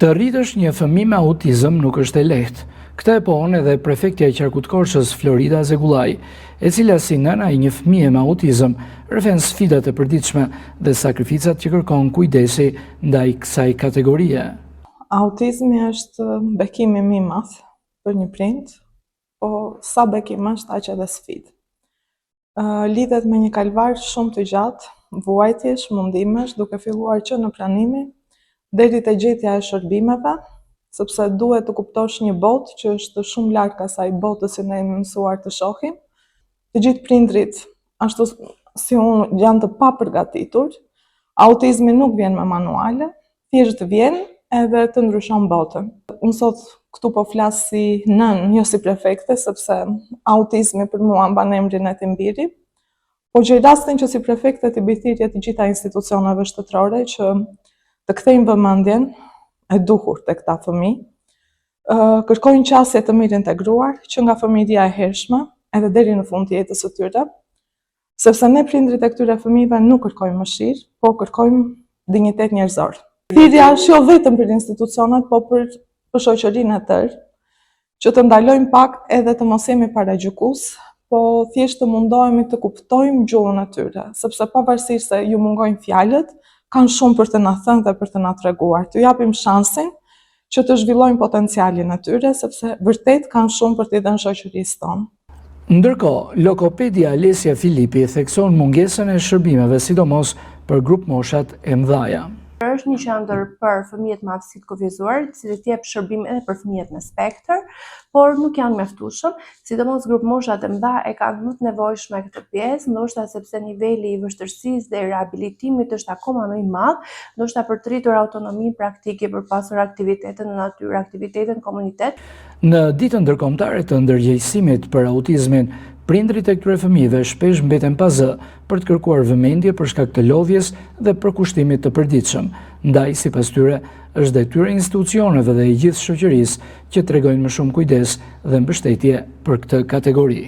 Të rritësh një fëmijë me autizëm nuk është e lehtë. Këtë e pohon edhe prefektja e Qarkutkorçës Florida Zegullaj, e cila si nëna e një fëmie me autizëm rrëfen sfidat e përditshme dhe sakrificat që kërkon kujdesi ndaj kësaj kategorie. Autizmi është bekimi më i madh për një prind, po sa bekim është aq edhe sfidë. Lidhet me një kalvar shumë të gjatë, vuajtjesh, mundimesh, duke filluar që në pranimi, deri te gjetja e shërbimeve, sepse duhet të kuptosh një botë që është shumë larg asaj botës që ne jemi mësuar të shohim. Të gjithë prindrit, ashtu si unë, janë të papërgatitur. Autizmi nuk vjen me manuale, thjesht vjen edhe të ndryshon botën. Unë sot këtu po flas si nën, jo si prefekte, sepse autizmi për mua mban emrin e Timbiri. Po gjej rastin që si prefekte të bëj thirrje të gjitha institucioneve shtetërore që të kthejnë vëmendjen e duhur tek këta fëmijë, kërkojnë qasje të mirë integruar që nga fëmijëria e hershme edhe deri në fund të jetës së tyre, sepse ne prindrit e këtyre fëmijëve nuk kërkojmë mëshirë, po kërkojmë dinjitet njerëzor. Thirrja është jo vetëm për institucionet, po për shoqërinë e tërë, që të ndalojmë pak edhe të mos jemi paragjykues, po thjesht të mundohemi të kuptojmë gjuhën e tyre, sepse pavarësisht se ju mungojnë fjalët, kanë shumë për të na thënë dhe për të na treguar. T'u japim shansin që të zhvillojnë potencialin e tyre, sepse vërtet kanë shumë për t'i dhënë shoqërisë tonë. Ndërkohë, lokopedia Alesia Filipi thekson mungesën e shërbimeve, sidomos për grup moshat e mëdhaja. Është një qendër për fëmijët me aftësitë kufizuar, i cili jep shërbim edhe për fëmijët me spektër, por nuk janë mjaftueshëm, sidomos grup moshat e mëdha e kanë më të nevojshme këtë pjesë, ndoshta sepse niveli i vështirësisë dhe i rehabilitimit është akoma më i madh, ndoshta për të rritur autonominë praktike, për pasur aktivitete në natyrë, aktivitete në komunitet. Në ditën ndërkombëtare të ndërgjegjësimit për autizmin, prindrit e këtyre fëmijëve shpesh mbeten pa zë për të kërkuar vëmendje për shkak të lodhjes dhe përkushtimit të përditshëm. Ndaj, sipas tyre, është detyrë e institucioneve dhe e gjithë shoqërisë që tregojnë më shumë kujdes dhe mbështetje për këtë kategori.